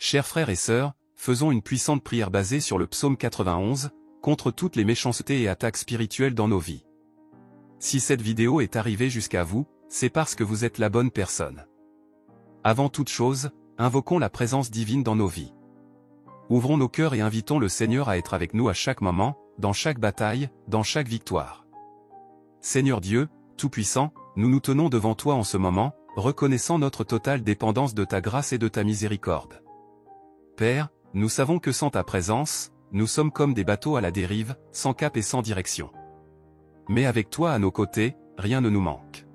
Chers frères et sœurs, faisons une puissante prière basée sur le psaume 91, contre toutes les méchancetés et attaques spirituelles dans nos vies. Si cette vidéo est arrivée jusqu'à vous, c'est parce que vous êtes la bonne personne. Avant toute chose, invoquons la présence divine dans nos vies. Ouvrons nos cœurs et invitons le Seigneur à être avec nous à chaque moment, dans chaque bataille, dans chaque victoire. Seigneur Dieu, Tout-Puissant, nous nous tenons devant toi en ce moment, reconnaissant notre totale dépendance de ta grâce et de ta miséricorde. Père, nous savons que sans ta présence, nous sommes comme des bateaux à la dérive, sans cap et sans direction. Mais avec toi à nos côtés, rien ne nous manque.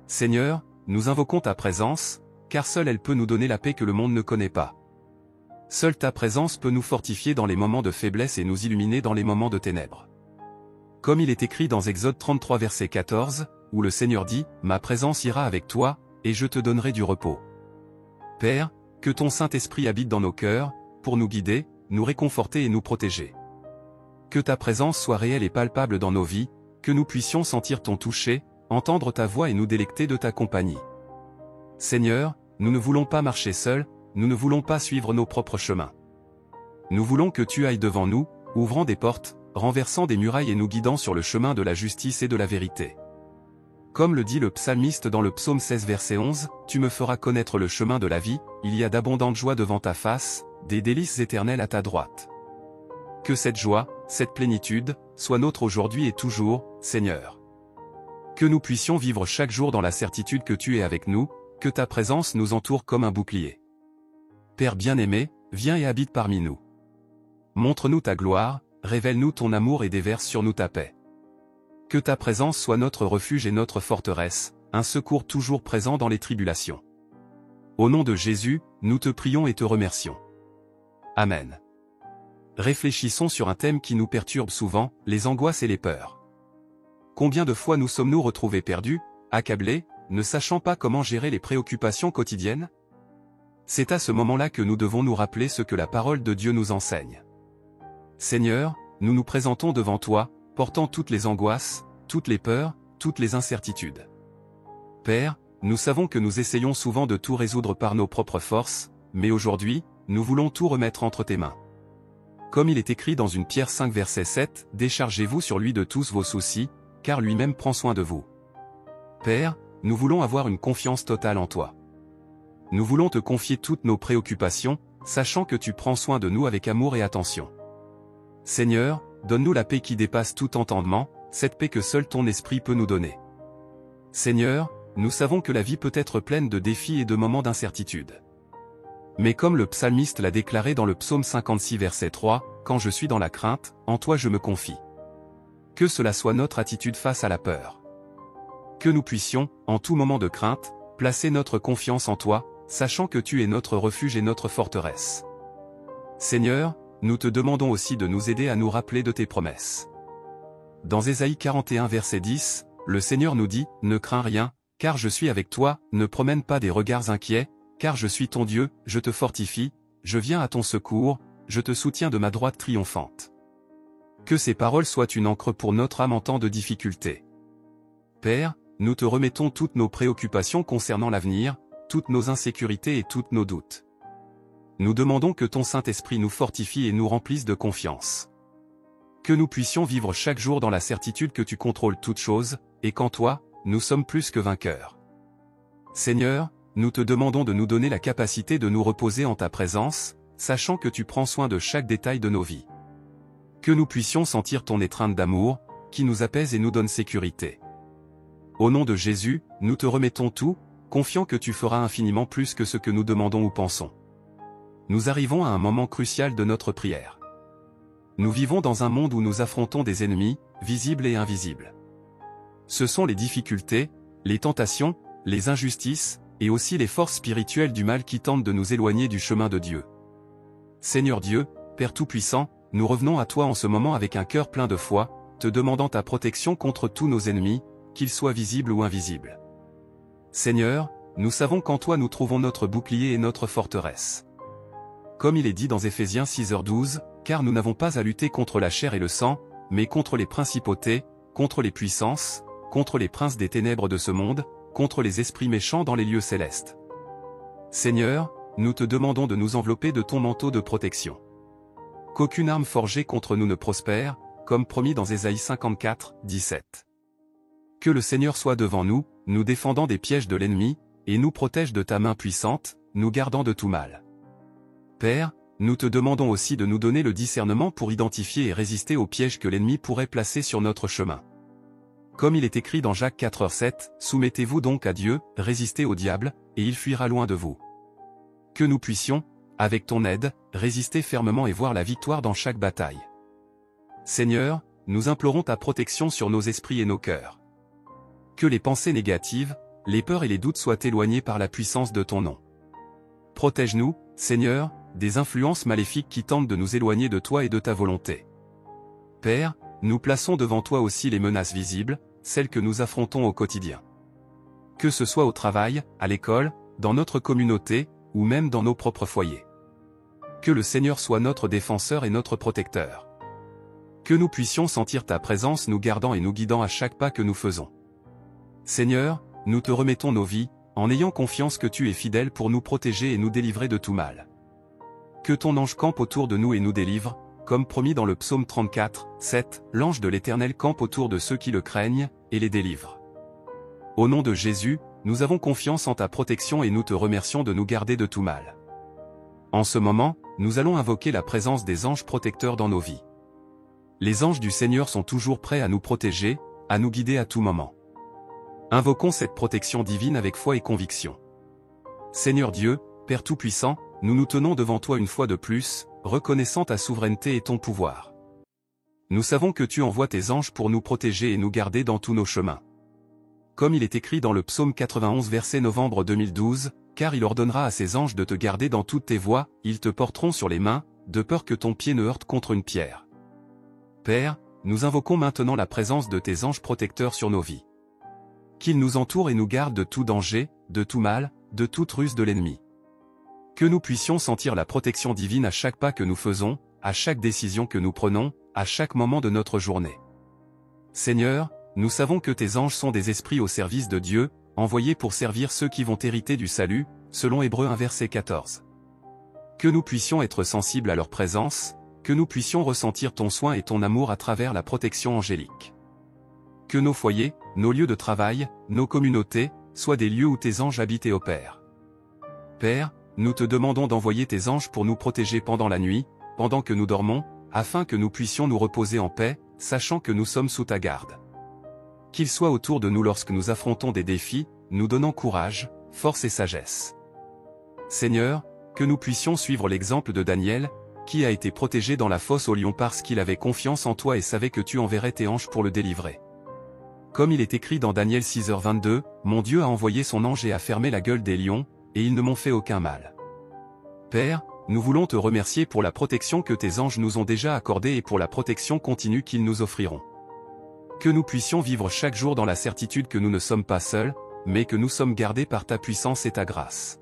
Seigneur, nous invoquons ta présence, car seule elle peut nous donner la paix que le monde ne connaît pas. Seule ta présence peut nous fortifier dans les moments de faiblesse et nous illuminer dans les moments de ténèbres. Comme il est écrit dans Exode 33 verset 14, où le Seigneur dit « Ma présence ira avec toi, et je te donnerai du repos ». Père, que ton Saint-Esprit habite dans nos cœurs, pour nous guider, nous réconforter et nous protéger. Que ta présence soit réelle et palpable dans nos vies, que nous puissions sentir ton toucher, entendre ta voix et nous délecter de ta compagnie. Seigneur, nous ne voulons pas marcher seuls, nous ne voulons pas suivre nos propres chemins. Nous voulons que tu ailles devant nous, ouvrant des portes, renversant des murailles et nous guidant sur le chemin de la justice et de la vérité. Comme le dit le psalmiste dans le psaume 16 verset 11, « Tu me feras connaître le chemin de la vie, il y a d'abondantes joies devant ta face, des délices éternelles à ta droite. » Que cette joie, cette plénitude, soit nôtre aujourd'hui et toujours, Seigneur. Que nous puissions vivre chaque jour dans la certitude que tu es avec nous, que ta présence nous entoure comme un bouclier. Père bien-aimé, viens et habite parmi nous. Montre-nous ta gloire, révèle-nous ton amour et déverse sur nous ta paix. Que ta présence soit notre refuge et notre forteresse, un secours toujours présent dans les tribulations. Au nom de Jésus, nous te prions et te remercions. Amen. Réfléchissons sur un thème qui nous perturbe souvent, les angoisses et les peurs. Combien de fois nous sommes-nous retrouvés perdus, accablés, ne sachant pas comment gérer les préoccupations quotidiennes? C'est à ce moment-là que nous devons nous rappeler ce que la parole de Dieu nous enseigne. Seigneur, nous nous présentons devant toi, portant toutes les angoisses, toutes les peurs, toutes les incertitudes. Père, nous savons que nous essayons souvent de tout résoudre par nos propres forces, mais aujourd'hui, nous voulons tout remettre entre tes mains. Comme il est écrit dans 1 Pierre 5 verset 7, « Déchargez-vous sur lui de tous vos soucis, car lui-même prend soin de vous. » Père, nous voulons avoir une confiance totale en toi. Nous voulons te confier toutes nos préoccupations, sachant que tu prends soin de nous avec amour et attention. Seigneur, donne-nous la paix qui dépasse tout entendement, cette paix que seul ton esprit peut nous donner. Seigneur, nous savons que la vie peut être pleine de défis et de moments d'incertitude. Mais comme le psalmiste l'a déclaré dans le psaume 56 verset 3, « Quand je suis dans la crainte, en toi je me confie. » Que cela soit notre attitude face à la peur. Que nous puissions, en tout moment de crainte, placer notre confiance en toi, sachant que tu es notre refuge et notre forteresse. Seigneur, nous te demandons aussi de nous aider à nous rappeler de tes promesses. Dans Ésaïe 41 verset 10, le Seigneur nous dit, « Ne crains rien, car je suis avec toi, ne promène pas des regards inquiets, car je suis ton Dieu, je te fortifie, je viens à ton secours, je te soutiens de ma droite triomphante. » Que ces paroles soient une encre pour notre âme en temps de difficulté. Père, nous te remettons toutes nos préoccupations concernant l'avenir, toutes nos insécurités et tous nos doutes. Nous demandons que ton Saint-Esprit nous fortifie et nous remplisse de confiance. Que nous puissions vivre chaque jour dans la certitude que tu contrôles toutes choses, et qu'en toi, nous sommes plus que vainqueurs. Seigneur, nous te demandons de nous donner la capacité de nous reposer en ta présence, sachant que tu prends soin de chaque détail de nos vies. Que nous puissions sentir ton étreinte d'amour, qui nous apaise et nous donne sécurité. Au nom de Jésus, nous te remettons tout, confiant que tu feras infiniment plus que ce que nous demandons ou pensons. Nous arrivons à un moment crucial de notre prière. Nous vivons dans un monde où nous affrontons des ennemis, visibles et invisibles. Ce sont les difficultés, les tentations, les injustices, et aussi les forces spirituelles du mal qui tentent de nous éloigner du chemin de Dieu. Seigneur Dieu, Père Tout-Puissant, nous revenons à toi en ce moment avec un cœur plein de foi, te demandant ta protection contre tous nos ennemis, qu'ils soient visibles ou invisibles. Seigneur, nous savons qu'en toi nous trouvons notre bouclier et notre forteresse. Comme il est dit dans Éphésiens 6h12, « Car nous n'avons pas à lutter contre la chair et le sang, mais contre les principautés, contre les puissances, contre les princes des ténèbres de ce monde, contre les esprits méchants dans les lieux célestes. » Seigneur, nous te demandons de nous envelopper de ton manteau de protection. Qu'aucune arme forgée contre nous ne prospère, comme promis dans Ésaïe 54, 17. Que le Seigneur soit devant nous, nous défendant des pièges de l'ennemi, et nous protège de ta main puissante, nous gardant de tout mal. Père, nous te demandons aussi de nous donner le discernement pour identifier et résister aux pièges que l'ennemi pourrait placer sur notre chemin. Comme il est écrit dans Jacques 4,7, soumettez-vous donc à Dieu, résistez au diable, et il fuira loin de vous. Que nous puissions, avec ton aide, résister fermement et voir la victoire dans chaque bataille. Seigneur, nous implorons ta protection sur nos esprits et nos cœurs. Que les pensées négatives, les peurs et les doutes soient éloignés par la puissance de ton nom. Protège-nous, Seigneur, des influences maléfiques qui tentent de nous éloigner de toi et de ta volonté. Père, nous plaçons devant toi aussi les menaces visibles, celles que nous affrontons au quotidien. Que ce soit au travail, à l'école, dans notre communauté, ou même dans nos propres foyers. Que le Seigneur soit notre défenseur et notre protecteur. Que nous puissions sentir ta présence nous gardant et nous guidant à chaque pas que nous faisons. Seigneur, nous te remettons nos vies, en ayant confiance que tu es fidèle pour nous protéger et nous délivrer de tout mal. Que ton ange campe autour de nous et nous délivre, comme promis dans le psaume 34, 7, l'ange de l'Éternel campe autour de ceux qui le craignent, et les délivre. Au nom de Jésus, nous avons confiance en ta protection et nous te remercions de nous garder de tout mal. En ce moment, nous allons invoquer la présence des anges protecteurs dans nos vies. Les anges du Seigneur sont toujours prêts à nous protéger, à nous guider à tout moment. Invoquons cette protection divine avec foi et conviction. Seigneur Dieu, Père Tout-Puissant, nous nous tenons devant toi une fois de plus, reconnaissant ta souveraineté et ton pouvoir. Nous savons que tu envoies tes anges pour nous protéger et nous garder dans tous nos chemins. Comme il est écrit dans le psaume 91 verset novembre 2012, car il ordonnera à ses anges de te garder dans toutes tes voies, ils te porteront sur les mains, de peur que ton pied ne heurte contre une pierre. Père, nous invoquons maintenant la présence de tes anges protecteurs sur nos vies. Qu'ils nous entourent et nous gardent de tout danger, de tout mal, de toute ruse de l'ennemi. Que nous puissions sentir la protection divine à chaque pas que nous faisons, à chaque décision que nous prenons, à chaque moment de notre journée. Seigneur, nous savons que tes anges sont des esprits au service de Dieu, envoyés pour servir ceux qui vont hériter du salut, selon Hébreux 1 verset 14. Que nous puissions être sensibles à leur présence, que nous puissions ressentir ton soin et ton amour à travers la protection angélique. Que nos foyers, nos lieux de travail, nos communautés, soient des lieux où tes anges habitent et opèrent. Père, nous te demandons d'envoyer tes anges pour nous protéger pendant la nuit, pendant que nous dormons, afin que nous puissions nous reposer en paix, sachant que nous sommes sous ta garde. Qu'ils soient autour de nous lorsque nous affrontons des défis, nous donnant courage, force et sagesse. Seigneur, que nous puissions suivre l'exemple de Daniel, qui a été protégé dans la fosse au lion parce qu'il avait confiance en toi et savait que tu enverrais tes anges pour le délivrer. Comme il est écrit dans Daniel 6h22, mon Dieu a envoyé son ange et a fermé la gueule des lions, et ils ne m'ont fait aucun mal. Père, nous voulons te remercier pour la protection que tes anges nous ont déjà accordée et pour la protection continue qu'ils nous offriront. Que nous puissions vivre chaque jour dans la certitude que nous ne sommes pas seuls, mais que nous sommes gardés par ta puissance et ta grâce.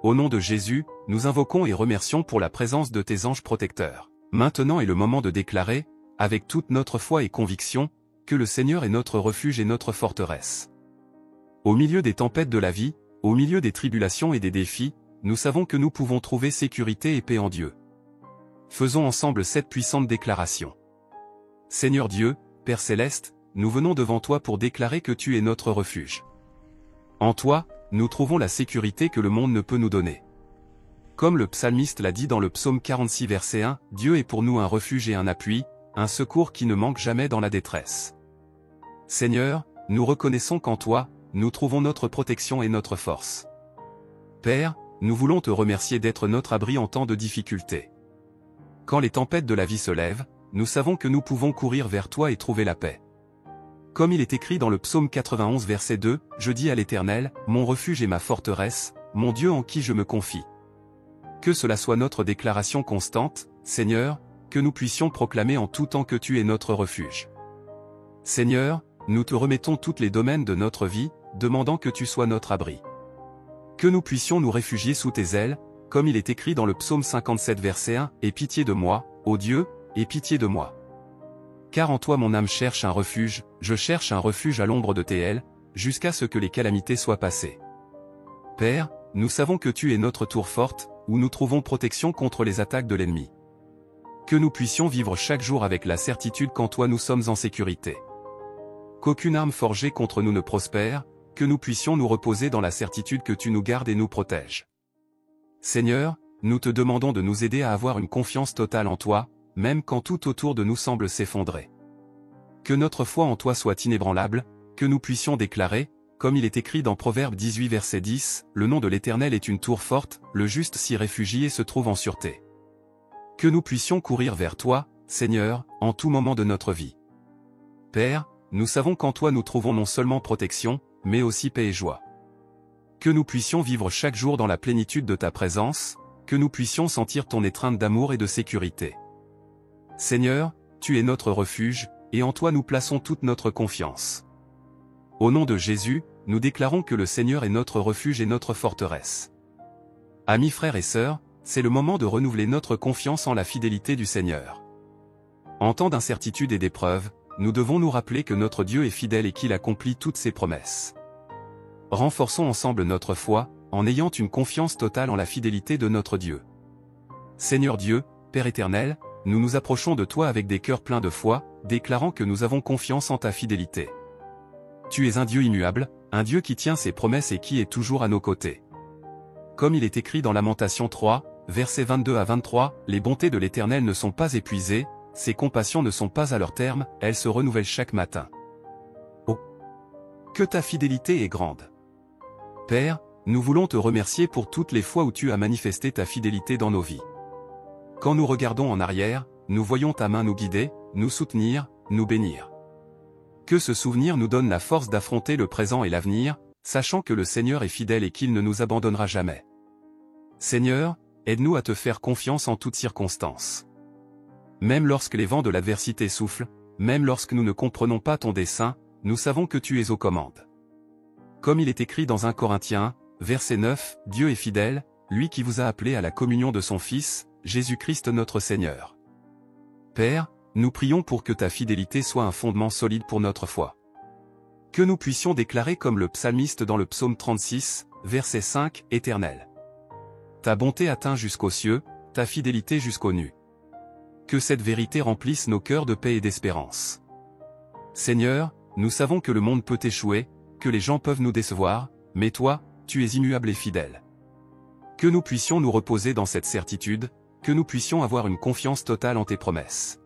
Au nom de Jésus, nous invoquons et remercions pour la présence de tes anges protecteurs. Maintenant est le moment de déclarer, avec toute notre foi et conviction, que le Seigneur est notre refuge et notre forteresse. Au milieu des tempêtes de la vie, au milieu des tribulations et des défis, nous savons que nous pouvons trouver sécurité et paix en Dieu. Faisons ensemble cette puissante déclaration. Seigneur Dieu, Père Céleste, nous venons devant toi pour déclarer que tu es notre refuge. En toi, nous trouvons la sécurité que le monde ne peut nous donner. Comme le psalmiste l'a dit dans le psaume 46 verset 1, Dieu est pour nous un refuge et un appui, un secours qui ne manque jamais dans la détresse. Seigneur, nous reconnaissons qu'en toi, nous trouvons notre protection et notre force. Père, nous voulons te remercier d'être notre abri en temps de difficulté. Quand les tempêtes de la vie se lèvent, nous savons que nous pouvons courir vers toi et trouver la paix. Comme il est écrit dans le psaume 91 verset 2, je dis à l'Éternel, mon refuge et ma forteresse, mon Dieu en qui je me confie. Que cela soit notre déclaration constante, Seigneur, que nous puissions proclamer en tout temps que tu es notre refuge. Seigneur, nous te remettons tous les domaines de notre vie, demandant que tu sois notre abri. Que nous puissions nous réfugier sous tes ailes, comme il est écrit dans le psaume 57 verset 1, « Aie pitié de moi, ô Dieu, aie pitié de moi. Car en toi mon âme cherche un refuge, je cherche un refuge à l'ombre de tes ailes, jusqu'à ce que les calamités soient passées. » Père, nous savons que tu es notre tour forte, où nous trouvons protection contre les attaques de l'ennemi. Que nous puissions vivre chaque jour avec la certitude qu'en toi nous sommes en sécurité. Qu'aucune arme forgée contre nous ne prospère, que nous puissions nous reposer dans la certitude que tu nous gardes et nous protèges. Seigneur, nous te demandons de nous aider à avoir une confiance totale en toi, même quand tout autour de nous semble s'effondrer. Que notre foi en toi soit inébranlable, que nous puissions déclarer, comme il est écrit dans Proverbe 18 verset 10, « Le nom de l'Éternel est une tour forte, le juste s'y réfugie et se trouve en sûreté. » Que nous puissions courir vers toi, Seigneur, en tout moment de notre vie. Père, nous savons qu'en toi nous trouvons non seulement protection, mais aussi paix et joie. Que nous puissions vivre chaque jour dans la plénitude de ta présence, que nous puissions sentir ton étreinte d'amour et de sécurité. Seigneur, tu es notre refuge, et en toi nous plaçons toute notre confiance. Au nom de Jésus, nous déclarons que le Seigneur est notre refuge et notre forteresse. Amis frères et sœurs, c'est le moment de renouveler notre confiance en la fidélité du Seigneur. En temps d'incertitude et d'épreuve, nous devons nous rappeler que notre Dieu est fidèle et qu'il accomplit toutes ses promesses. Renforçons ensemble notre foi, en ayant une confiance totale en la fidélité de notre Dieu. Seigneur Dieu, Père éternel, nous nous approchons de toi avec des cœurs pleins de foi, déclarant que nous avons confiance en ta fidélité. Tu es un Dieu immuable, un Dieu qui tient ses promesses et qui est toujours à nos côtés. Comme il est écrit dans Lamentation 3, versets 22 à 23, « Les bontés de l'Éternel ne sont pas épuisées, ses compassions ne sont pas à leur terme, elles se renouvellent chaque matin. » Oh! Que ta fidélité est grande! Père, nous voulons te remercier pour toutes les fois où tu as manifesté ta fidélité dans nos vies. Quand nous regardons en arrière, nous voyons ta main nous guider, nous soutenir, nous bénir. Que ce souvenir nous donne la force d'affronter le présent et l'avenir, sachant que le Seigneur est fidèle et qu'il ne nous abandonnera jamais. Seigneur, aide-nous à te faire confiance en toutes circonstances. Même lorsque les vents de l'adversité soufflent, même lorsque nous ne comprenons pas ton dessein, nous savons que tu es aux commandes. Comme il est écrit dans 1 Corinthiens 1, verset 9, « Dieu est fidèle, lui qui vous a appelés à la communion de son Fils, Jésus-Christ notre Seigneur. » Père, nous prions pour que ta fidélité soit un fondement solide pour notre foi. Que nous puissions déclarer comme le psalmiste dans le psaume 36, verset 5, « Éternel. Ta bonté atteint jusqu'aux cieux, ta fidélité jusqu'aux nues. » Que cette vérité remplisse nos cœurs de paix et d'espérance. Seigneur, nous savons que le monde peut échouer, que les gens peuvent nous décevoir, mais toi, tu es immuable et fidèle. Que nous puissions nous reposer dans cette certitude, que nous puissions avoir une confiance totale en tes promesses.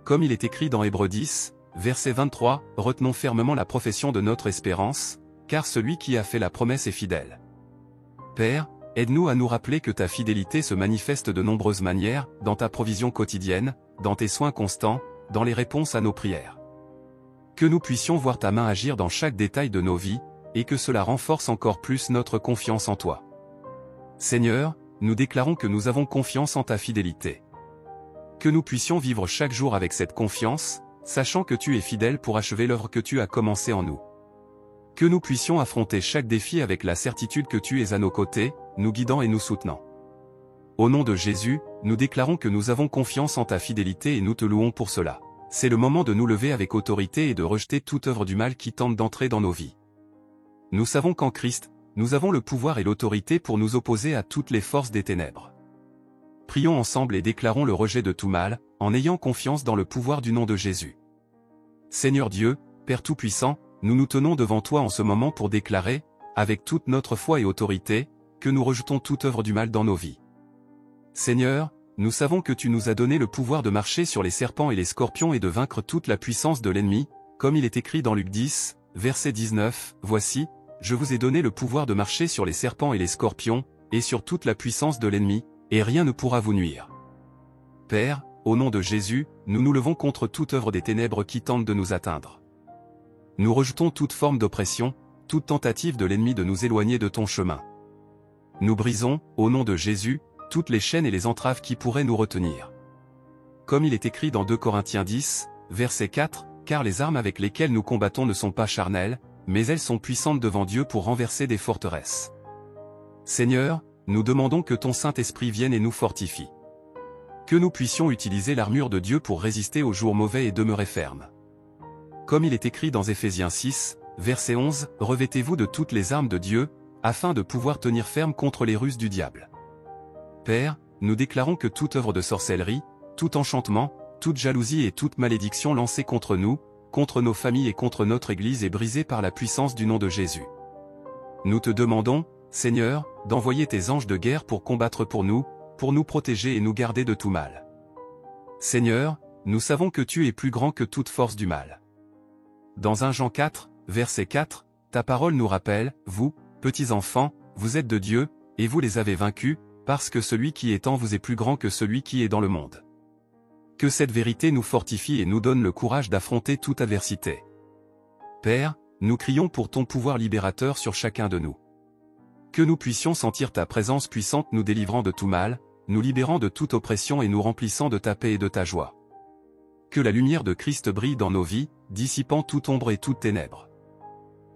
Comme il est écrit dans Hébreux 10, verset 23, « Retenons fermement la profession de notre espérance, car celui qui a fait la promesse est fidèle. » Père, aide-nous à nous rappeler que ta fidélité se manifeste de nombreuses manières, dans ta provision quotidienne, dans tes soins constants, dans les réponses à nos prières. Que nous puissions voir ta main agir dans chaque détail de nos vies, et que cela renforce encore plus notre confiance en toi. Seigneur, nous déclarons que nous avons confiance en ta fidélité. Que nous puissions vivre chaque jour avec cette confiance, sachant que tu es fidèle pour achever l'œuvre que tu as commencée en nous. Que nous puissions affronter chaque défi avec la certitude que tu es à nos côtés, nous guidant et nous soutenant. Au nom de Jésus, nous déclarons que nous avons confiance en ta fidélité et nous te louons pour cela. C'est le moment de nous lever avec autorité et de rejeter toute œuvre du mal qui tente d'entrer dans nos vies. Nous savons qu'en Christ, nous avons le pouvoir et l'autorité pour nous opposer à toutes les forces des ténèbres. Prions ensemble et déclarons le rejet de tout mal, en ayant confiance dans le pouvoir du nom de Jésus. Seigneur Dieu, Père Tout-Puissant, nous nous tenons devant toi en ce moment pour déclarer, avec toute notre foi et autorité, que nous rejetons toute œuvre du mal dans nos vies. Seigneur, nous savons que tu nous as donné le pouvoir de marcher sur les serpents et les scorpions et de vaincre toute la puissance de l'ennemi, comme il est écrit dans Luc 10, verset 19, « Voici, je vous ai donné le pouvoir de marcher sur les serpents et les scorpions, et sur toute la puissance de l'ennemi, et rien ne pourra vous nuire. » Père, au nom de Jésus, nous nous levons contre toute œuvre des ténèbres qui tente de nous atteindre. Nous rejetons toute forme d'oppression, toute tentative de l'ennemi de nous éloigner de ton chemin. Nous brisons, au nom de Jésus, toutes les chaînes et les entraves qui pourraient nous retenir. Comme il est écrit dans 2 Corinthiens 10, verset 4, « Car les armes avec lesquelles nous combattons ne sont pas charnelles, mais elles sont puissantes devant Dieu pour renverser des forteresses. » Seigneur, nous demandons que ton Saint-Esprit vienne et nous fortifie. Que nous puissions utiliser l'armure de Dieu pour résister aux jours mauvais et demeurer fermes. Comme il est écrit dans Éphésiens 6, verset 11, « Revêtez-vous de toutes les armes de Dieu, afin de pouvoir tenir ferme contre les ruses du diable. Père, nous déclarons que toute œuvre de sorcellerie, tout enchantement, toute jalousie et toute malédiction lancée contre nous, contre nos familles et contre notre Église est brisée par la puissance du nom de Jésus. Nous te demandons, Seigneur, d'envoyer tes anges de guerre pour combattre pour nous protéger et nous garder de tout mal. Seigneur, nous savons que tu es plus grand que toute force du mal. Dans 1 Jean 4, verset 4, ta parole nous rappelle, vous, petits enfants, vous êtes de Dieu, et vous les avez vaincus, parce que celui qui est en vous est plus grand que celui qui est dans le monde. Que cette vérité nous fortifie et nous donne le courage d'affronter toute adversité. Père, nous crions pour ton pouvoir libérateur sur chacun de nous. Que nous puissions sentir ta présence puissante nous délivrant de tout mal, nous libérant de toute oppression et nous remplissant de ta paix et de ta joie. Que la lumière de Christ brille dans nos vies, dissipant toute ombre et toute ténèbres.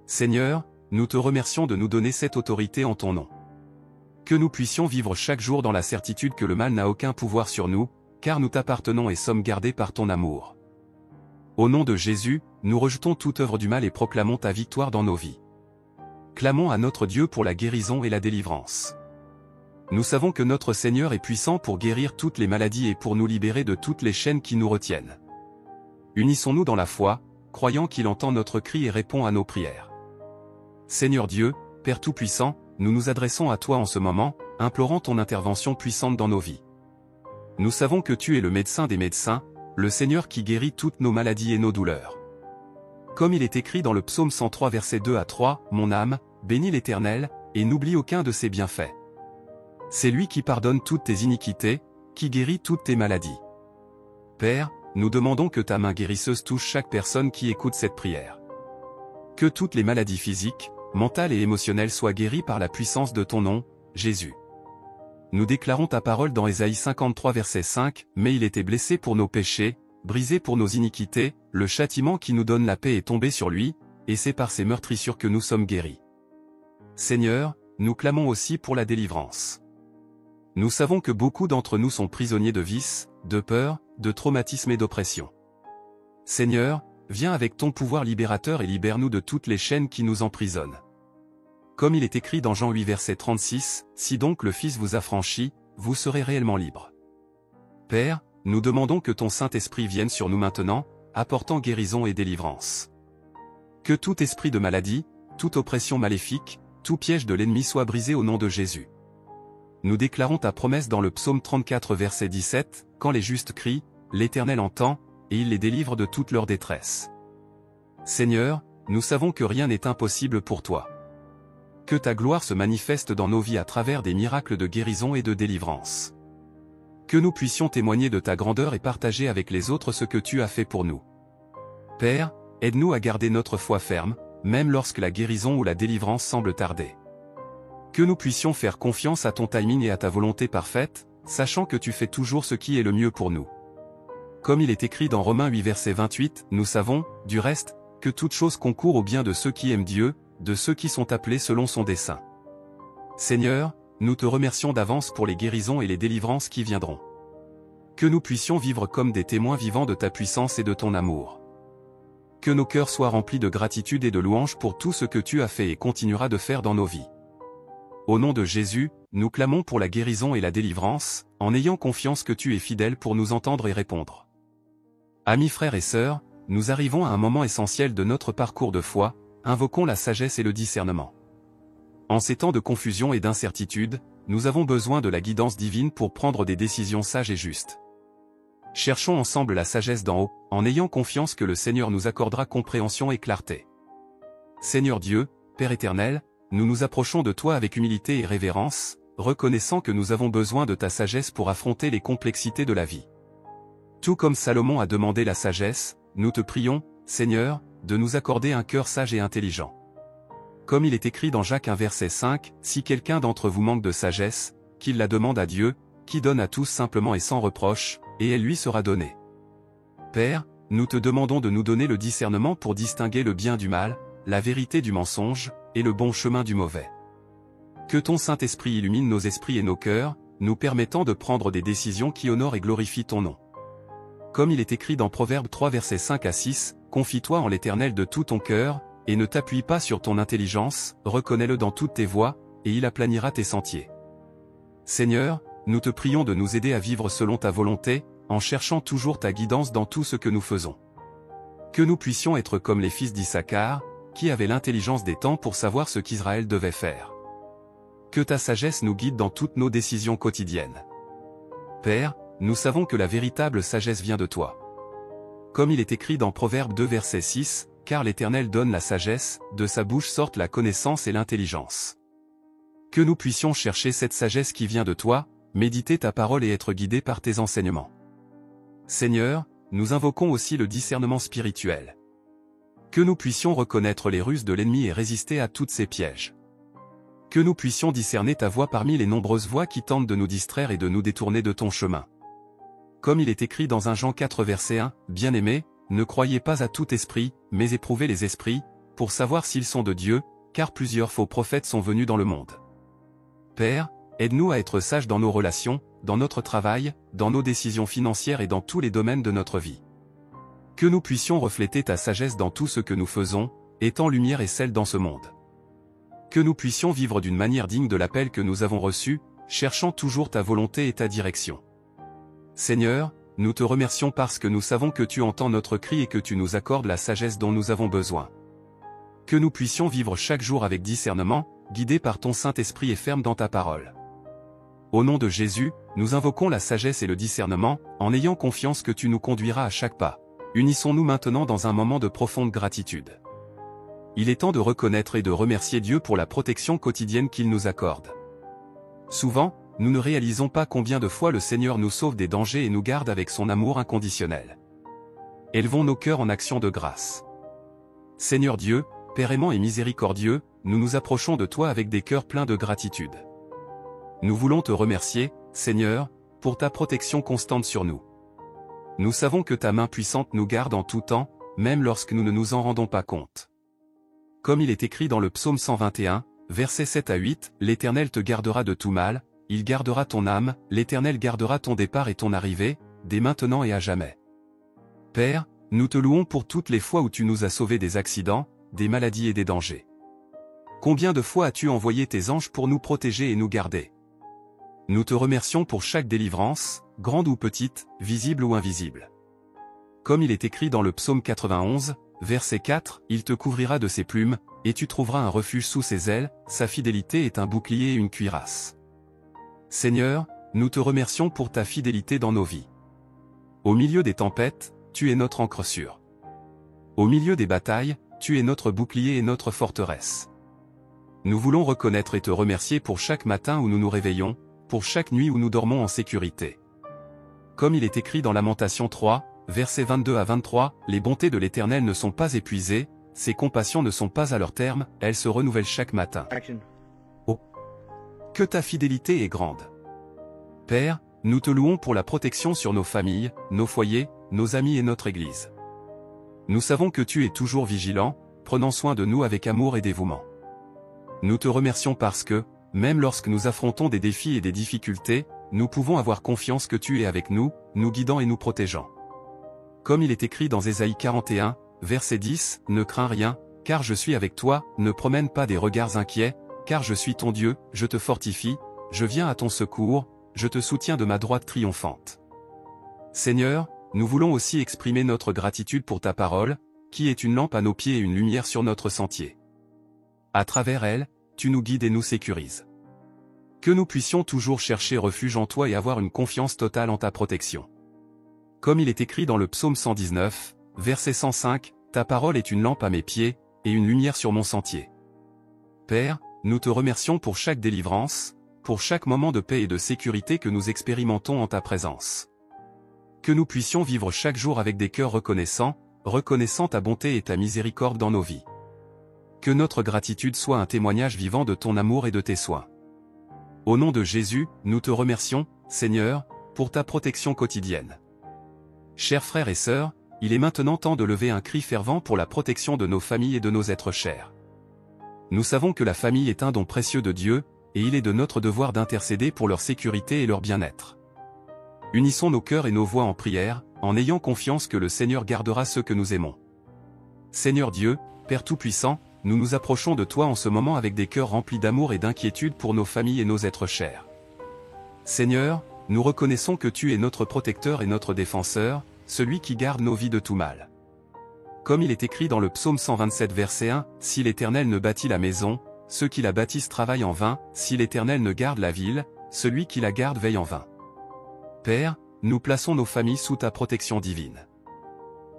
Seigneur, nous te remercions de nous donner cette autorité en ton nom. Que nous puissions vivre chaque jour dans la certitude que le mal n'a aucun pouvoir sur nous, car nous t'appartenons et sommes gardés par ton amour. Au nom de Jésus, nous rejetons toute œuvre du mal et proclamons ta victoire dans nos vies. Clamons à notre Dieu pour la guérison et la délivrance. Nous savons que notre Seigneur est puissant pour guérir toutes les maladies et pour nous libérer de toutes les chaînes qui nous retiennent. Unissons-nous dans la foi, croyant qu'il entend notre cri et répond à nos prières. Seigneur Dieu, Père Tout-Puissant, nous nous adressons à toi en ce moment, implorant ton intervention puissante dans nos vies. Nous savons que tu es le médecin des médecins, le Seigneur qui guérit toutes nos maladies et nos douleurs. Comme il est écrit dans le psaume 103 versets 2 à 3, « Mon âme, bénis l'Éternel, et n'oublie aucun de ses bienfaits. C'est lui qui pardonne toutes tes iniquités, qui guérit toutes tes maladies. » Père, nous demandons que ta main guérisseuse touche chaque personne qui écoute cette prière. Que toutes les maladies physiques, mentales et émotionnelles soient guéries par la puissance de ton nom, Jésus. Nous déclarons ta parole dans Ésaïe 53 verset 5, « Mais il était blessé pour nos péchés, brisé pour nos iniquités, le châtiment qui nous donne la paix est tombé sur lui, et c'est par ses meurtrissures que nous sommes guéris. » Seigneur, nous clamons aussi pour la délivrance. Nous savons que beaucoup d'entre nous sont prisonniers de vices, de peur, de traumatisme et d'oppression. Seigneur, viens avec ton pouvoir libérateur et libère-nous de toutes les chaînes qui nous emprisonnent. Comme il est écrit dans Jean 8 verset 36, « Si donc le Fils vous a franchi, vous serez réellement libres. » Père, nous demandons que ton Saint-Esprit vienne sur nous maintenant, apportant guérison et délivrance. Que tout esprit de maladie, toute oppression maléfique, tout piège de l'ennemi soit brisé au nom de Jésus. Nous déclarons ta promesse dans le psaume 34 verset 17, « Quand les justes crient, l'Éternel entend, et il les délivre de toute leur détresse. » Seigneur, nous savons que rien n'est impossible pour toi. Que ta gloire se manifeste dans nos vies à travers des miracles de guérison et de délivrance. Que nous puissions témoigner de ta grandeur et partager avec les autres ce que tu as fait pour nous. Père, aide-nous à garder notre foi ferme, même lorsque la guérison ou la délivrance semble tarder. Que nous puissions faire confiance à ton timing et à ta volonté parfaite, sachant que tu fais toujours ce qui est le mieux pour nous. Comme il est écrit dans Romains 8 verset 28, nous savons, du reste, que toute chose concourt au bien de ceux qui aiment Dieu, de ceux qui sont appelés selon son dessein. Seigneur, nous te remercions d'avance pour les guérisons et les délivrances qui viendront. Que nous puissions vivre comme des témoins vivants de ta puissance et de ton amour. Que nos cœurs soient remplis de gratitude et de louange pour tout ce que tu as fait et continueras de faire dans nos vies. Au nom de Jésus, nous clamons pour la guérison et la délivrance, en ayant confiance que tu es fidèle pour nous entendre et répondre. Amis frères et sœurs, nous arrivons à un moment essentiel de notre parcours de foi, invoquons la sagesse et le discernement. En ces temps de confusion et d'incertitude, nous avons besoin de la guidance divine pour prendre des décisions sages et justes. Cherchons ensemble la sagesse d'en haut, en ayant confiance que le Seigneur nous accordera compréhension et clarté. Seigneur Dieu, Père éternel, nous nous approchons de toi avec humilité et révérence, reconnaissant que nous avons besoin de ta sagesse pour affronter les complexités de la vie. Tout comme Salomon a demandé la sagesse, nous te prions, Seigneur, de nous accorder un cœur sage et intelligent. Comme il est écrit dans Jacques 1 verset 5, « Si quelqu'un d'entre vous manque de sagesse, qu'il la demande à Dieu, qui donne à tous simplement et sans reproche, et elle lui sera donnée. » Père, nous te demandons de nous donner le discernement pour distinguer le bien du mal, la vérité du mensonge, et le bon chemin du mauvais. Que ton Saint-Esprit illumine nos esprits et nos cœurs, nous permettant de prendre des décisions qui honorent et glorifient ton nom. Comme il est écrit dans Proverbes 3 versets 5 à 6, « Confie-toi en l'Éternel de tout ton cœur, et ne t'appuie pas sur ton intelligence, reconnais-le dans toutes tes voies, et il aplanira tes sentiers. Seigneur, nous te prions de nous aider à vivre selon ta volonté, en cherchant toujours ta guidance dans tout ce que nous faisons. Que nous puissions être comme les fils d'Issachar, qui avaient l'intelligence des temps pour savoir ce qu'Israël devait faire. Que ta sagesse nous guide dans toutes nos décisions quotidiennes. Père, nous savons que la véritable sagesse vient de toi. Comme il est écrit dans Proverbe 2 verset 6, « Car l'Éternel donne la sagesse, de sa bouche sortent la connaissance et l'intelligence. » Que nous puissions chercher cette sagesse qui vient de toi, méditer ta parole et être guidés par tes enseignements. Seigneur, nous invoquons aussi le discernement spirituel. Que nous puissions reconnaître les ruses de l'ennemi et résister à tous ses pièges. Que nous puissions discerner ta voix parmi les nombreuses voix qui tentent de nous distraire et de nous détourner de ton chemin. Comme il est écrit dans 1 Jean 4 verset 1, « Bien-aimés, ne croyez pas à tout esprit, mais éprouvez les esprits, pour savoir s'ils sont de Dieu, car plusieurs faux prophètes sont venus dans le monde. » Père, aide-nous à être sages dans nos relations, dans notre travail, dans nos décisions financières et dans tous les domaines de notre vie. Que nous puissions refléter ta sagesse dans tout ce que nous faisons, étant lumière et sel dans ce monde. Que nous puissions vivre d'une manière digne de l'appel que nous avons reçu, cherchant toujours ta volonté et ta direction. Seigneur, nous te remercions parce que nous savons que tu entends notre cri et que tu nous accordes la sagesse dont nous avons besoin. Que nous puissions vivre chaque jour avec discernement, guidés par ton Saint-Esprit et fermes dans ta parole. Au nom de Jésus, nous invoquons la sagesse et le discernement, en ayant confiance que tu nous conduiras à chaque pas. Unissons-nous maintenant dans un moment de profonde gratitude. Il est temps de reconnaître et de remercier Dieu pour la protection quotidienne qu'il nous accorde. Souvent, nous ne réalisons pas combien de fois le Seigneur nous sauve des dangers et nous garde avec son amour inconditionnel. Élevons nos cœurs en action de grâce. Seigneur Dieu, Père aimant et miséricordieux, nous nous approchons de toi avec des cœurs pleins de gratitude. Nous voulons te remercier, Seigneur, pour ta protection constante sur nous. Nous savons que ta main puissante nous garde en tout temps, même lorsque nous ne nous en rendons pas compte. Comme il est écrit dans le psaume 121, versets 7 à 8, « L'Éternel te gardera de tout mal, il gardera ton âme, l'Éternel gardera ton départ et ton arrivée, dès maintenant et à jamais. » Père, nous te louons pour toutes les fois où tu nous as sauvés des accidents, des maladies et des dangers. Combien de fois as-tu envoyé tes anges pour nous protéger et nous garder? Nous te remercions pour chaque délivrance, grande ou petite, visible ou invisible. Comme il est écrit dans le psaume 91, verset 4, « Il te couvrira de ses plumes, et tu trouveras un refuge sous ses ailes, sa fidélité est un bouclier et une cuirasse. » Seigneur, nous te remercions pour ta fidélité dans nos vies. Au milieu des tempêtes, tu es notre ancre sûre. Au milieu des batailles, tu es notre bouclier et notre forteresse. Nous voulons reconnaître et te remercier pour chaque matin où nous nous réveillons, pour chaque nuit où nous dormons en sécurité. Comme il est écrit dans Lamentation 3, versets 22 à 23, « Les bontés de l'Éternel ne sont pas épuisées, ses compassions ne sont pas à leur terme, elles se renouvellent chaque matin. » Oh! Que ta fidélité est grande. Père, nous te louons pour la protection sur nos familles, nos foyers, nos amis et notre Église. Nous savons que tu es toujours vigilant, prenant soin de nous avec amour et dévouement. Nous te remercions parce que, même lorsque nous affrontons des défis et des difficultés, nous pouvons avoir confiance que tu es avec nous, nous guidant et nous protégeant. Comme il est écrit dans Ésaïe 41, verset 10, « Ne crains rien, car je suis avec toi, ne promène pas des regards inquiets, car je suis ton Dieu, je te fortifie, je viens à ton secours, je te soutiens de ma droite triomphante. » Seigneur, nous voulons aussi exprimer notre gratitude pour ta parole, qui est une lampe à nos pieds et une lumière sur notre sentier. À travers elle, tu nous guides et nous sécurises. Que nous puissions toujours chercher refuge en toi et avoir une confiance totale en ta protection. Comme il est écrit dans le psaume 119, verset 105, « Ta parole est une lampe à mes pieds, et une lumière sur mon sentier. » Père, nous te remercions pour chaque délivrance, pour chaque moment de paix et de sécurité que nous expérimentons en ta présence. Que nous puissions vivre chaque jour avec des cœurs reconnaissants, reconnaissant ta bonté et ta miséricorde dans nos vies. Que notre gratitude soit un témoignage vivant de ton amour et de tes soins. Au nom de Jésus, nous te remercions, Seigneur, pour ta protection quotidienne. Chers frères et sœurs, il est maintenant temps de lever un cri fervent pour la protection de nos familles et de nos êtres chers. Nous savons que la famille est un don précieux de Dieu, et il est de notre devoir d'intercéder pour leur sécurité et leur bien-être. Unissons nos cœurs et nos voix en prière, en ayant confiance que le Seigneur gardera ceux que nous aimons. Seigneur Dieu, Père Tout-Puissant, nous nous approchons de toi en ce moment avec des cœurs remplis d'amour et d'inquiétude pour nos familles et nos êtres chers. Seigneur, nous reconnaissons que tu es notre protecteur et notre défenseur, celui qui garde nos vies de tout mal. Comme il est écrit dans le psaume 127 verset 1, « Si l'Éternel ne bâtit la maison, ceux qui la bâtissent travaillent en vain, si l'Éternel ne garde la ville, celui qui la garde veille en vain. » Père, nous plaçons nos familles sous ta protection divine.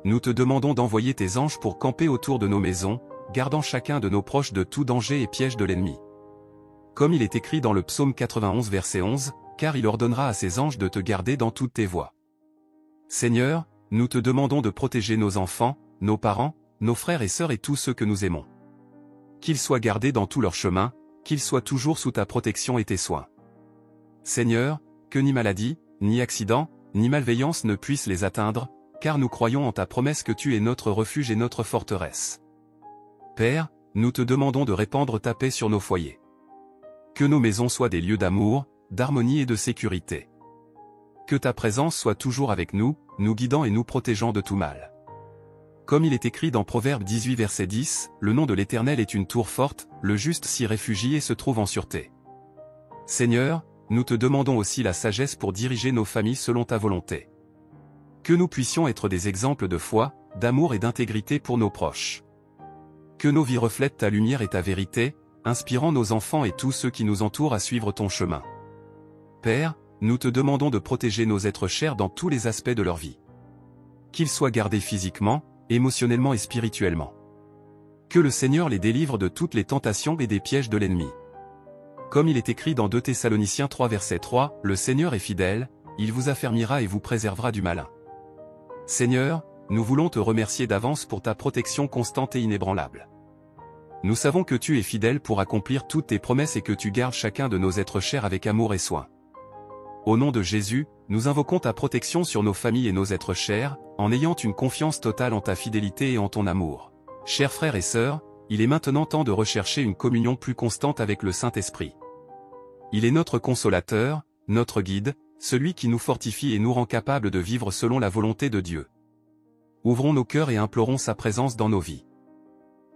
Nous te demandons d'envoyer tes anges pour camper autour de nos maisons, gardant chacun de nos proches de tout danger et piège de l'ennemi. Comme il est écrit dans le psaume 91 verset 11, « Car il ordonnera à ses anges de te garder dans toutes tes voies. » Seigneur, nous te demandons de protéger nos enfants, nos parents, nos frères et sœurs et tous ceux que nous aimons. Qu'ils soient gardés dans tout leur chemin, qu'ils soient toujours sous ta protection et tes soins. Seigneur, que ni maladie, ni accident, ni malveillance ne puissent les atteindre, car nous croyons en ta promesse que tu es notre refuge et notre forteresse. Père, nous te demandons de répandre ta paix sur nos foyers. Que nos maisons soient des lieux d'amour, d'harmonie et de sécurité. Que ta présence soit toujours avec nous, nous guidant et nous protégeant de tout mal. Comme il est écrit dans Proverbe 18 verset 10, « Le nom de l'Éternel est une tour forte, le juste s'y réfugie et se trouve en sûreté. » Seigneur, nous te demandons aussi la sagesse pour diriger nos familles selon ta volonté. Que nous puissions être des exemples de foi, d'amour et d'intégrité pour nos proches. Que nos vies reflètent ta lumière et ta vérité, inspirant nos enfants et tous ceux qui nous entourent à suivre ton chemin. Père, nous te demandons de protéger nos êtres chers dans tous les aspects de leur vie. Qu'ils soient gardés physiquement, émotionnellement et spirituellement. Que le Seigneur les délivre de toutes les tentations et des pièges de l'ennemi. Comme il est écrit dans 2 Thessaloniciens 3 verset 3, « Le Seigneur est fidèle, il vous affermira et vous préservera du malin. » Seigneur, nous voulons te remercier d'avance pour ta protection constante et inébranlable. Nous savons que tu es fidèle pour accomplir toutes tes promesses et que tu gardes chacun de nos êtres chers avec amour et soin. Au nom de Jésus, nous invoquons ta protection sur nos familles et nos êtres chers, en ayant une confiance totale en ta fidélité et en ton amour. Chers frères et sœurs, il est maintenant temps de rechercher une communion plus constante avec le Saint-Esprit. Il est notre consolateur, notre guide, celui qui nous fortifie et nous rend capables de vivre selon la volonté de Dieu. Ouvrons nos cœurs et implorons sa présence dans nos vies.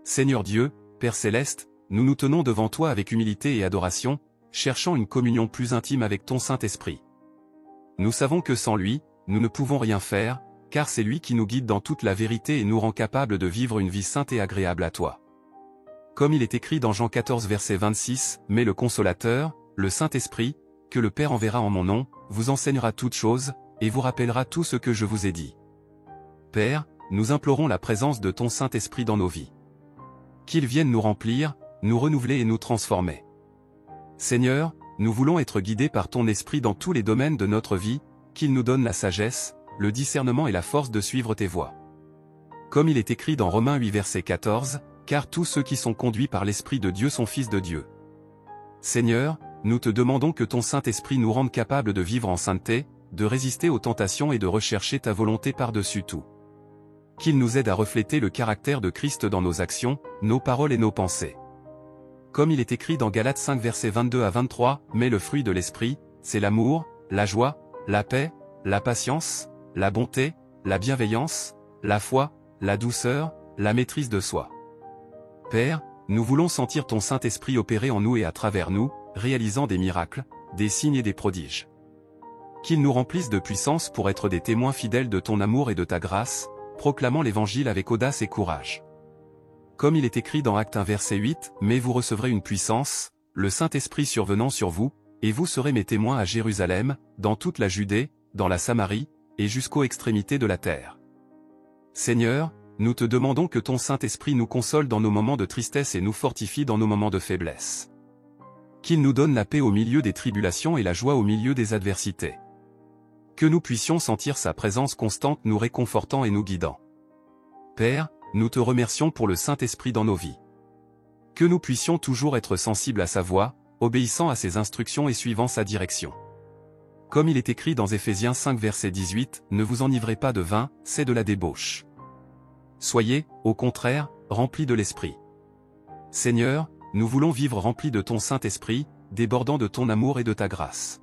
Seigneur Dieu, Père Céleste, nous nous tenons devant toi avec humilité et adoration, cherchant une communion plus intime avec ton Saint-Esprit. Nous savons que sans lui, nous ne pouvons rien faire, car c'est lui qui nous guide dans toute la vérité et nous rend capables de vivre une vie sainte et agréable à toi. Comme il est écrit dans Jean 14 verset 26, « Mais le Consolateur, le Saint-Esprit, que le Père enverra en mon nom, vous enseignera toutes choses, et vous rappellera tout ce que je vous ai dit. » Père, nous implorons la présence de ton Saint-Esprit dans nos vies. Qu'il vienne nous remplir, nous renouveler et nous transformer. Seigneur, nous voulons être guidés par ton Esprit dans tous les domaines de notre vie, qu'il nous donne la sagesse, le discernement et la force de suivre tes voies. Comme il est écrit dans Romains 8 verset 14, « Car tous ceux qui sont conduits par l'Esprit de Dieu sont fils de Dieu. » Seigneur, nous te demandons que ton Saint-Esprit nous rende capables de vivre en sainteté, de résister aux tentations et de rechercher ta volonté par-dessus tout. Qu'il nous aide à refléter le caractère de Christ dans nos actions, nos paroles et nos pensées. Comme il est écrit dans Galates 5 versets 22 à 23, « Mais le fruit de l'Esprit, c'est l'amour, la joie, la paix, la patience, la bonté, la bienveillance, la foi, la douceur, la maîtrise de soi. » Père, nous voulons sentir ton Saint-Esprit opérer en nous et à travers nous, réalisant des miracles, des signes et des prodiges. Qu'il nous remplisse de puissance pour être des témoins fidèles de ton amour et de ta grâce, proclamant l'Évangile avec audace et courage. Comme il est écrit dans Actes 1 verset 8, « Mais vous recevrez une puissance, le Saint-Esprit survenant sur vous, et vous serez mes témoins à Jérusalem, dans toute la Judée, dans la Samarie, et jusqu'aux extrémités de la terre. » Seigneur, nous te demandons que ton Saint-Esprit nous console dans nos moments de tristesse et nous fortifie dans nos moments de faiblesse. Qu'il nous donne la paix au milieu des tribulations et la joie au milieu des adversités. Que nous puissions sentir sa présence constante nous réconfortant et nous guidant. Père, nous te remercions pour le Saint-Esprit dans nos vies. Que nous puissions toujours être sensibles à sa voix, obéissant à ses instructions et suivant sa direction. Comme il est écrit dans Éphésiens 5 verset 18, « Ne vous enivrez pas de vin, c'est de la débauche. Soyez, au contraire, remplis de l'Esprit. » Seigneur, nous voulons vivre remplis de ton Saint-Esprit, débordant de ton amour et de ta grâce.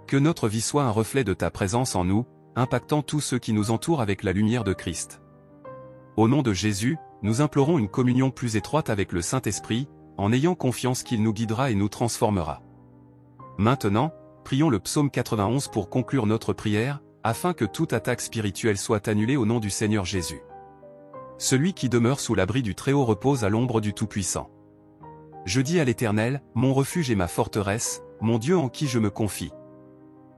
Que notre vie soit un reflet de ta présence en nous, impactant tous ceux qui nous entourent avec la lumière de Christ. Au nom de Jésus, nous implorons une communion plus étroite avec le Saint-Esprit, en ayant confiance qu'il nous guidera et nous transformera. Maintenant, prions le psaume 91 pour conclure notre prière, afin que toute attaque spirituelle soit annulée au nom du Seigneur Jésus. Celui qui demeure sous l'abri du Très-Haut repose à l'ombre du Tout-Puissant. Je dis à l'Éternel, mon refuge et ma forteresse, mon Dieu en qui je me confie.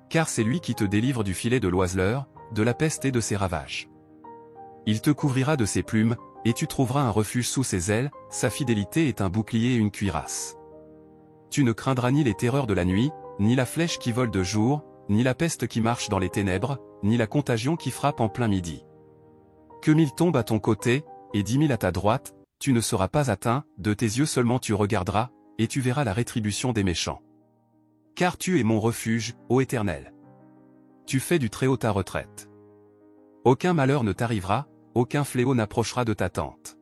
Car c'est lui qui te délivre du filet de l'oiseleur, de la peste et de ses ravages. Il te couvrira de ses plumes, et tu trouveras un refuge sous ses ailes, sa fidélité est un bouclier et une cuirasse. Tu ne craindras ni les terreurs de la nuit, ni la flèche qui vole de jour, ni la peste qui marche dans les ténèbres, ni la contagion qui frappe en plein midi. Que 1000 tombent à ton côté, et 10 000 à ta droite, tu ne seras pas atteint, de tes yeux seulement tu regarderas, et tu verras la rétribution des méchants. Car tu es mon refuge, ô Éternel. Tu fais du Très-Haut ta retraite. Aucun malheur ne t'arrivera, aucun fléau n'approchera de ta tente.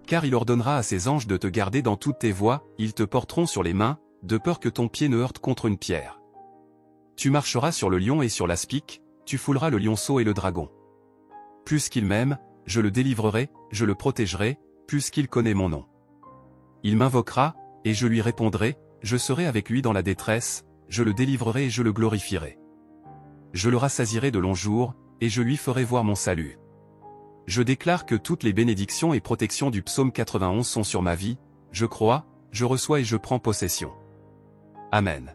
Car il ordonnera à ses anges de te garder dans toutes tes voies, ils te porteront sur les mains, de peur que ton pied ne heurte contre une pierre. Tu marcheras sur le lion et sur l'aspic, tu fouleras le lionceau et le dragon. Puisqu'il m'aime, je le délivrerai, je le protégerai, puisqu'il connaît mon nom. Il m'invoquera, et je lui répondrai, je serai avec lui dans la détresse, je le délivrerai et je le glorifierai. Je le rassasierai de longs jours, et je lui ferai voir mon salut. Je déclare que toutes les bénédictions et protections du psaume 91 sont sur ma vie, je crois, je reçois et je prends possession. Amen.